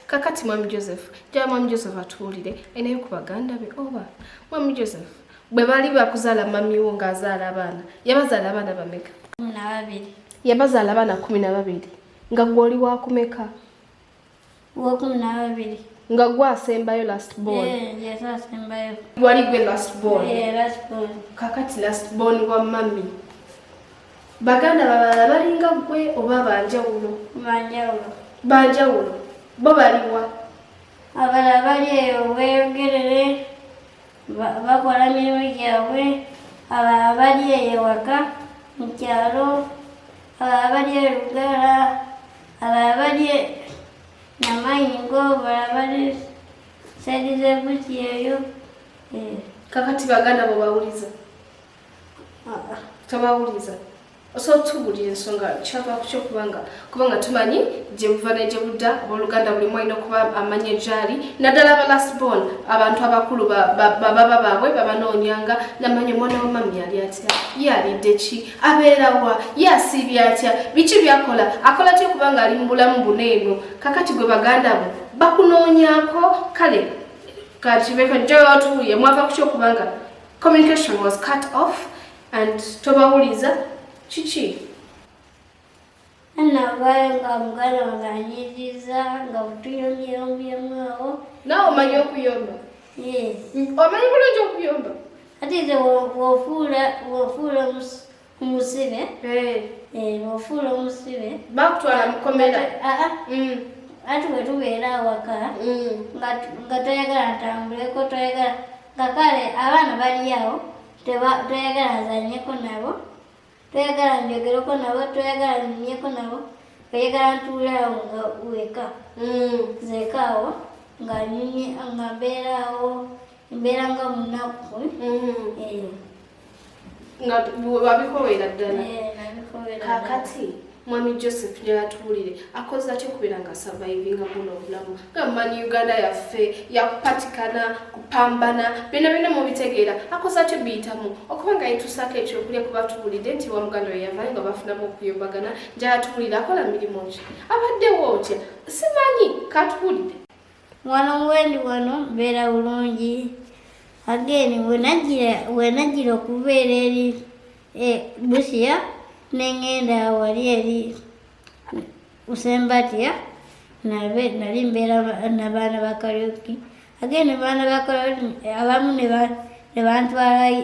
kakati mwami Joseph ja mwami Joseph atuulire enayo ku baganda be oba mwami Joseph bwe bali bakuzaala mami wo ng'azaala abaana yabazaala abaana bameka 12 yabazaala abaana 12 nga gwe oli wakumeka wa 12 nga gwe asembayo last born yes asembayo wali gwe last born last born kakati last born wa mami baganda babala balinga gwe oba banjawulo bo baliwa abala bali eyo weeyogerere bakola mirimu gyabwe abala bali eyo waka mu kyalo abala bali e Lugala abala bali Namayingo abala bali saidi z'Ebuti eyo kakati baganda bo bawuliza tabawuliza so tubulira ensonga kyava kyo kubanga tumanyi gye buva ne gye budda abooluganda buli mwalina okuba amanya egyali naddala aba last born abantu abakulu baba baabwe babanoonyanga namanya omwana wa mami yali atya ye alidde ki abeerawa ye asiibye atya biki byakola akola ki okubanga ali mu bulamu buneeno kakati gwe baganda bo bakunoonyaako kale kati bekanjotuye mwava ku kyokubanga communication was cut off and tobawuliza Chichi. Anavayo nga mugala wanganyiziza nga utuyombyombyomwawo. Na omanyi okuyomba? Yes. Omanyi bulungi okuyomba? Ate nze wofuula umusibe. Wofuula umusibe. Bakutwala mukomera? Ati bwe tubeera awaka nga toyagala ntambuleko toyagala nga kale abaana bali awo toyagala nzanyeko nabo. Toyagala njogereko nabo, toyagala nnyeko nabo, toyagala ntuulaawo nga weka. Zekaawo nga mbeeraawo, mbeera nga munaku. Nga wabikowera ddala? Nabikowera. Kakati mwami Joseph gy'atuulire akoze atya okubeera nga survivinga buno obulamu nga mmanyi Uganda yaffe yakupatikana kupambana byonna mu bitegeera akoze atya biyitamu okuba nga yetuusaako ekyokulya kuba tuwulidde nti wa muganda we yavayo nga bafunamu okuyombagana gy'atuulire akola mirimu ki abaddewo otya simanyi katuwulire wano wendi wano mbeera bulungi ageni wenajjira okubeera eri Busia nengenda wali eri Usembatya nali mbeera n'abaana ba Kariuki agende baana ba Kariuki abamu ne bantwala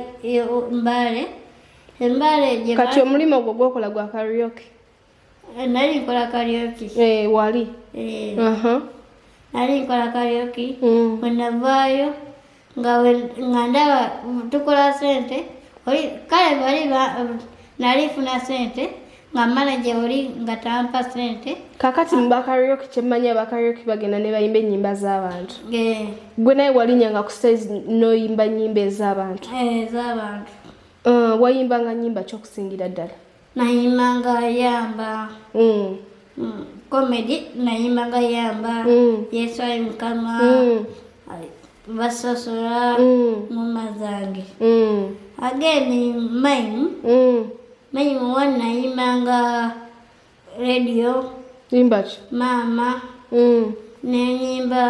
Mbale kati omulimu ogwo gwokola gwa Kariuki nali nkola Kariuki wali nali nkola Kariuki wenavaayo nga ndaba tukola sente kale bali nalifuna sente nga manager oli nga tampa sente kakati mu Kariuki kyemmanya aba Kariuki bagenda ne bayimba ennyimba z'abantu gwe naye walinyanga ku stage n'oyimba nnyimba ez'abantu ez'abantu wayimbanga nnyimba ky'okusingira ddala nayimbanga yamba comedy nayimbanga yamba Yesu ali Mukama basosola ngoma zange ageni mayimu nayimbanga radio yimbaki mama nenyimba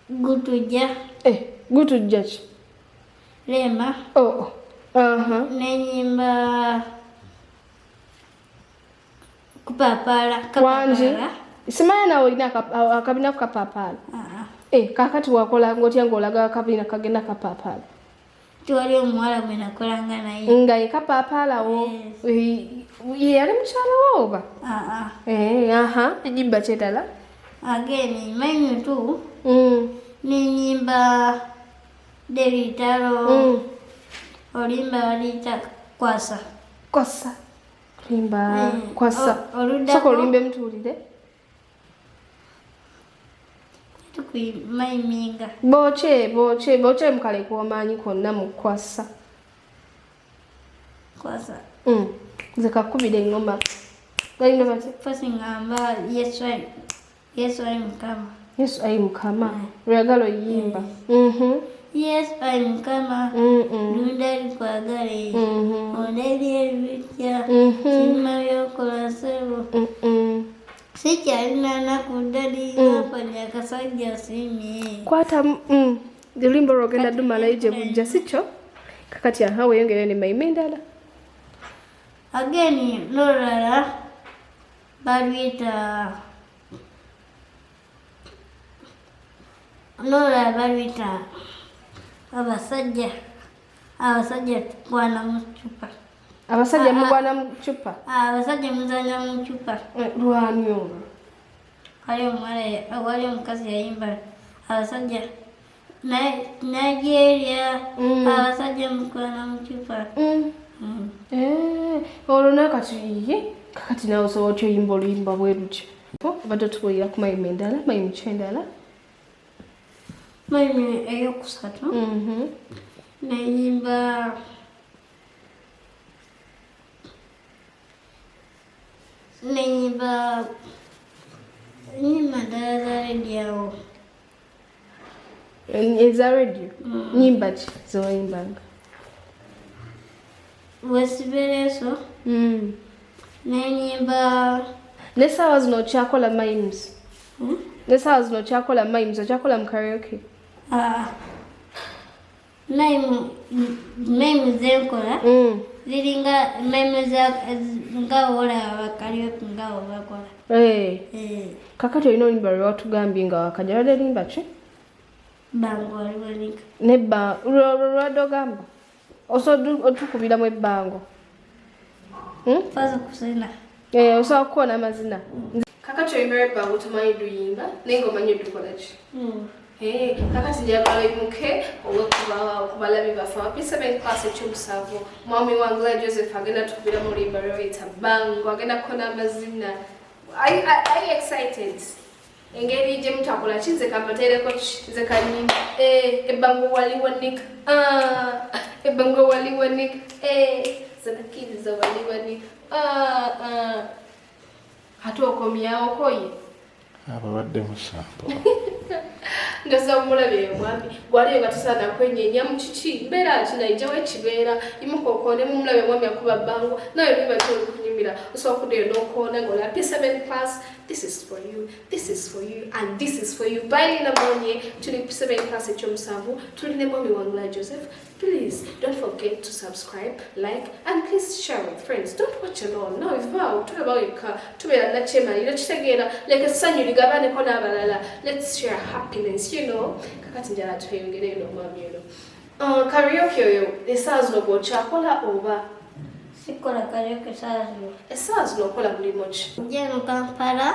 gutujja gutujja ki lema nenyimba kupapala wanji simanya nawe olina akabina ku kapapala kakati wakola ng'otya ng'olaga akabina kagenda kapapala tuwali omuwala gwe nakolanga naye nga ye kapapalawo yali mukyalawo oba enyimba kyetala ageni manyu tu nenyimba deritalo olimba walita kwasa limba kwasa soko olimbe mtuulire mayiminga boche mukale kuomanyi konna mukwasa kwasa nze kakubira engoma galina bati fasi ngamba Yesu ali Mukama Yesu ali Mukama lwagala oyimba Yesu ali Mukama lunda likwagale onderi ebitya sima byokola sebo sikyalina naku ddali napanya akasajja simye kwata oluyimba olwogenda dumalayo gye bujja sikyo kakati aha weyongere ne mayima endala ageni n'olulala balwita abasajja tukwana mu cupa abasajja mugwana mu cupa abasajja muzanya mu cupa lwani olwo wali omukazi yayimba abasajja Nigeria abasajja mukwana mu cupa olwo nakati kakati nawe osobola otya oyimba oluyimba bwe lutyo obadde otubuulira ku mayima endala mayima ki endala mayima eyokusatu nayimba nyimba ndala za rediyo eza radio nyimba ki zewayimbanga wesibereso nenyimba nesaawa zino okyakola mimes nesaawa zino okyakola mimes okyakola mu karaoke maimu zenkola ziringa maimu ngawola abakarioke ngawo bakola kakati olina oluyimba lwe watugambye nga wakajja lwadde limba ki bango waliwanika lwadde ogamba osobola otukubiramu ebbango faza kusina osobola kukoona amazina kakati oluyimba lwebbango tomanyi luyimba naye ngaomanyi odukola ki kakati njagala oyimuke okubalabi baffe P7 class ekyomusanvu mwami Wangala Joseph agenda tukubira mu luyimba lweyita bango agenda kukoona amazina are you excited engeri gye mutakola ki nze kambateereko ki nze kanyimba ebbango waliwanika ebbango waliwanika zenakkiriza waliwanika ate okomyawo koye ababadde musambo ndoza omulabe omwami gwaliyo nga tusaana kwenyenya mu kiki mbeera kinayijjawo ekibeera imukokoone mu mulabe omwami akuba bbango naye lwiba kyolikunyumira osobola okuddayo n'okoona ng'ola P7 class this is for you and this is for you Bailina Monye tuli P7 class ekyomusanvu tuline mwami Wangala Joseph. Please don't forget to subscribe, like, and please share with friends. Don't watch alone. Now, if you talk about your car, to be a chema, you let's like a son, you gabane kona balala. Let's share happiness, you know. Kakatinjala to him, get it, mom, you know. Karaoke, the SARS no go chakola over. Sikola karaoke sazo. A SARS no kola very much. Jeno Kampala,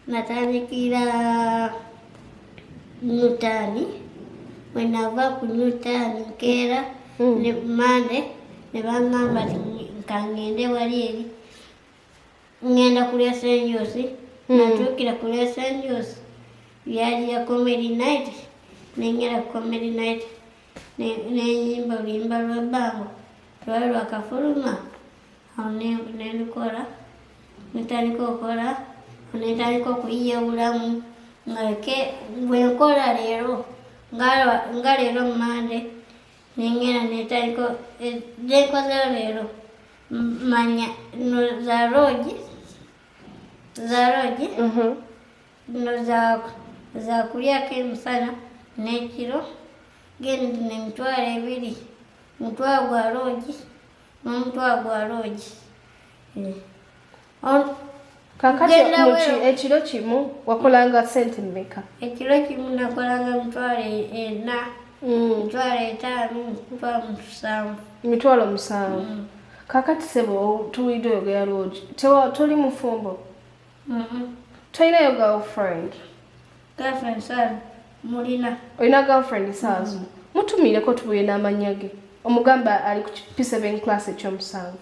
natandikira Nutani. Wenava kunyuta nkera ne mande ne bangamba nkangende wali eri ngenda kulya senjosi natukira kulya senjosi byali ya comedy night nengera comedy night nenyimba oluyimba lw'ebbango lwali lwakafuluma awo nendikola netandika okola netandika okuyiya obulamu ngaleke bwenkola leero nga leero mmande nengera netandika zenkozeyo leero manya no za rogi no za kulyako emisana n'ekiro gendi nemitwalo ebiri mutwalo gwa rogi n'omutwalo gwa rogi kakati ekiro kimu wakolanga sente mmeka? Ekiro kimu nakolanga mitwalo 4 mitwalo 5 mitwalo 7 kakati sebo tuwidde oyogera lwogi toli mufumbo tolinayo girlfriend sana mulina olina girlfriend saazo mutumireko tubuye n'amannya ge omugamba ali ku P7 class ekyomusanvu.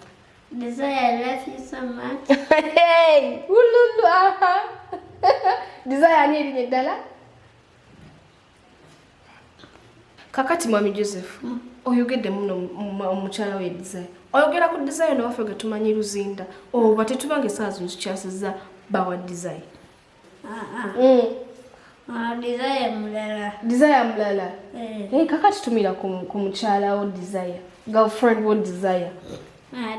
Desire, I love you so much. Hey! Ululu, aha! Desire ni erinnya ddala? Kakati mwami Joseph, oyogedde muno omukyala we Desire. Oyogera ku Desire n'owaffe ge tumanyi Luzinda. Oba tetubange essaawa zino tukyasizza bawa Desire. Desire mulala. Desire mulala? Kakati tumira ku mukyala wo Desire. Girlfriend wo Desire.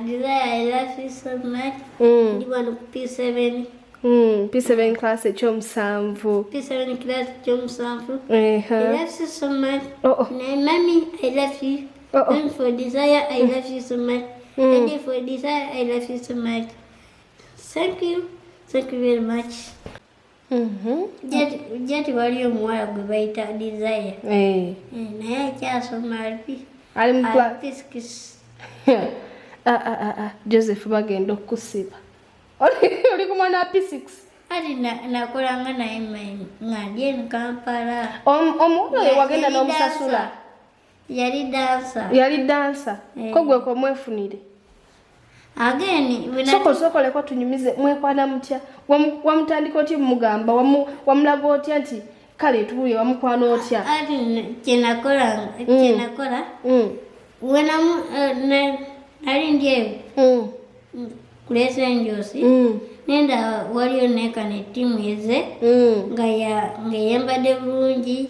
Desire, I love you so much. Ndi wano ku P7 P7 class ekyomusanvu. P7 class ekyomusanvu. I love you so much. Oh. Mommy, I love you. And for desire, I love you so much. And for desire, I love you so much. Thank you. Thank you very much. Jati waliyo omuwala gwe bayita desire. Naye akyasoma ali mu P6. Joseph bagenda okusiba. Oli ku mwana wa P6? Ati nakolanga naye nga ndi eno Kampala. Omuwala oyo wagenda n'omusasula? Yali dansa. Ko gwe komwefunire? Sokoleko tunyumize mwekwana mutya? Wamutandika otya mugamba? Wamulaga otya nti kale tubuye wamukwana otya? Ati kyenakola nali ndyeyo ku Los Angeles nenda waliyo nekana ettiimu yeze nga yayambadde bulungi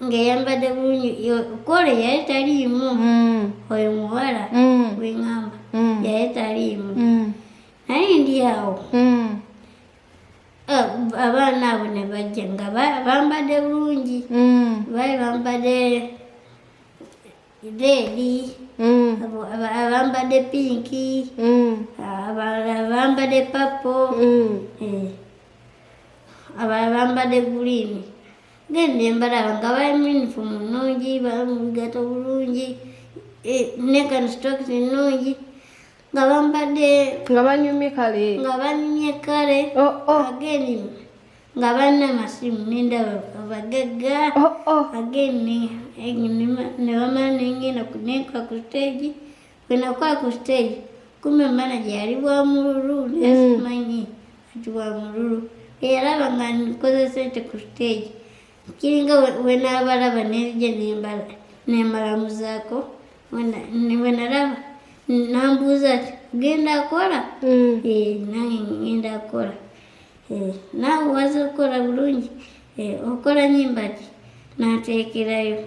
ng'eyambadde bulungi kole yali taliimu oyo muwala weŋŋamba yali taliimu naye ndi awo abaana abo ne bajja nga bambadde bulungi baali bambadde reedi abambadde pinki abambadde papo abambadde guliini gende mbalaba nga bali mu yunifoomu nnungi bali mu bigato bulungi nekani sitokisi nnungi nga bambadde nga banyumye kale ageni nga balina amasimu nendaba abagagga ageni ne bamala nengenda kuneka ku stage bwenakola ku stage kumbe manager yali bwamululu nesimanyi ati bwamululu eyalaba nga nkoze sente ku stage kiringa wenabalaba nezija nemalamuzaako wenalaba nambuuza ati genda akola nange ngenda akola naawe waza okukola bulungi okola nyimba ti nateekerayo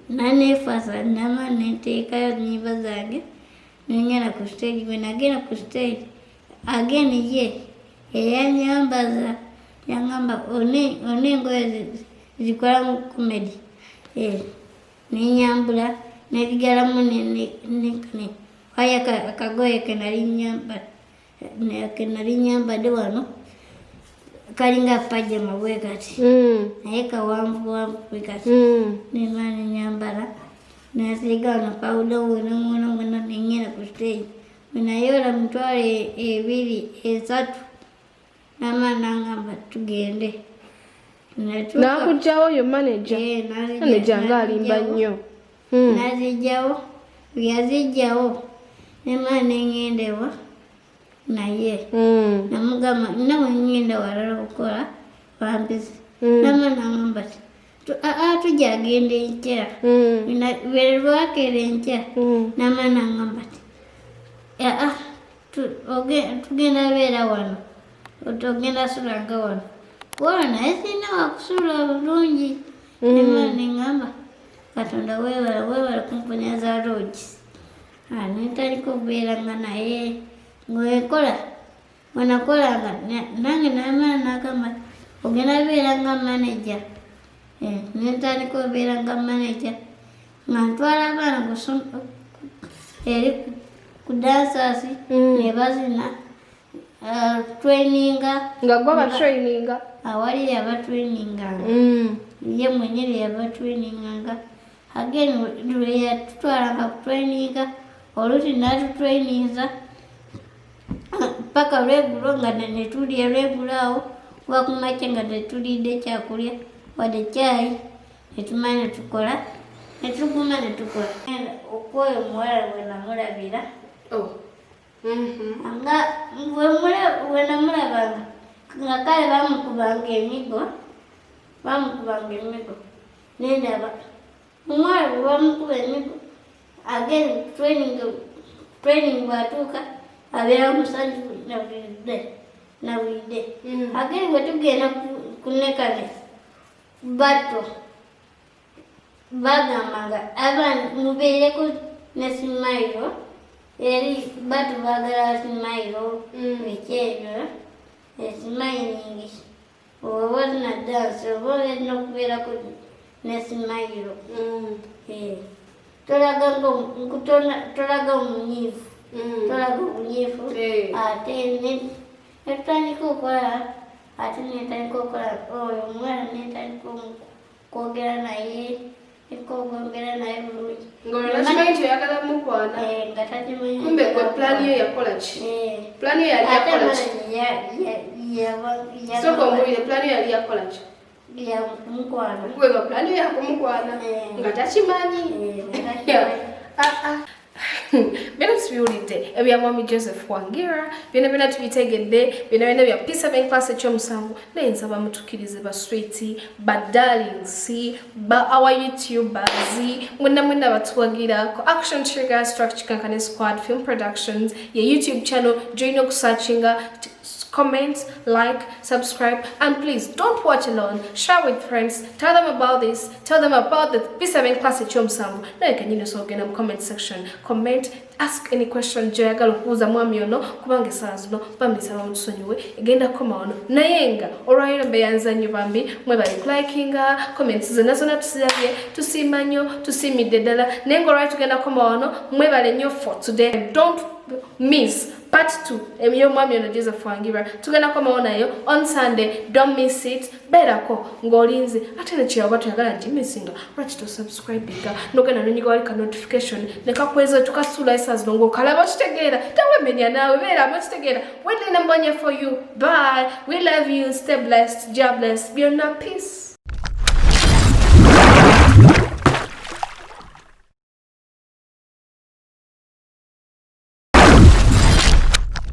naneefasa nama neteekayo nyimba zange nengenda ku stage wenagenda ku stage ageni ye eyanyambaza yangamba one engoye zikola mu komedi nenyambula nebigalamu nekane waye akagoye kenali nyambadde wano kalinga pajama bwe kati naye kawanvuwanvu bwe kati nema nenyambala nasiga wano pawuda wona nengenda ku stage wenayola mitwalo 2 3 nama nangamba tugende nakugjawo oyo manager nga alimba nnyo nazijjawo yazijjawo nema nengendewa naye namugamba nawe ngenda walala okukola bampizi nama nangamba tujja agenda enkya lwakera enkya nama nangamba tugenda beera wano otogenda sulanga wano kuola naye sina wakusula bulungi nema nengamba Katonda wewala kumponya za roads netaliko okubeera nga naye ngwekola wenakolanga nange namala nagamba ogenda beera nga manager netaliko obeera nga manager nga ntwala abaana eri ku dansasi nebazina traininga nga gwe batraininga awali yabatraininganga ye mwenyeri yabatraininganga ageni lweyatutwalanga kutraininga oluti natutraininza paka lwegulo nga netulya lwegulaawo wakumakya nga netulidde ekyakulya wadde kyayi netumala netukola netuguma netukola okwoyo omuwala wenamulabira nga wenamulabanga nga kale bamukubanga emigo nendaba omwala bwe bamukuba emigo ageni training bwatuuka abeera musanjufu nabulidde ageni bwetugenda kunekane bato bagambanga abaana mubeereko ne simairo eri bato baagala simairo ekyebyo Smiling. Oba na dance, oba olina okubeera ku ne smile. Tolaga omunyiivu. Tolaga omunyiivu. Ate netandika okola oyo omwana netandika kwogera naye okwogera naye bulungi. Ng'olinakimanyi nti oyagala mukwana. Nga takimanyi. Kumbe gwe pulaani yo yakola ki? Pulaani yo yali yakola ki? Sooka ombulire pulaani yo yali yakola ki? Mukwana. Gwe nga pulaani yo yakumukwana nga takimanyi. Byonna tubiwulidde ebya mwami Joseph Wangira byonna tubitegedde byonna bya P7 class ekyomusanvu naye nsaba mutukirize ba sweetie ba darlings ba our YouTubers mwenna batuwagirako Action Trigger Structure Kankane Squad Film Productions ye YouTube channel join okusearchinga comment, like, subscribe, and please don't watch alone. Share with friends. Tell them about this. Tell them about the P7 class at Chomsambu. Now you can also get in the comment section. Comment, ask any question. Joyagalo kuza mwami ono kubange sazuno bambisa bamutusonyiwe egenda koma ono nayenga olwaliro mbeyanza nnyo bambi mwe bali likinga comments zonna zonna tusimanyo tusimidde ddala naye nga olwali tugenda koma ono mwe bali nnyo for today. Don't miss part 2 emyo mwami ono Joseph Wangira tugenda komawo nayo on Sunday. Don't miss it. Berako ng'olinze ate nekiyawa tuyagala nti missinga lwaki to subscribe nogenda nonyiga wali ka notification nekakweza tukasula esas longo kalaba kitegeera tawemenya nawe beera kitegeera wedde nambonye for you. Bye, we love you, stay blessed, jobless, be on peace.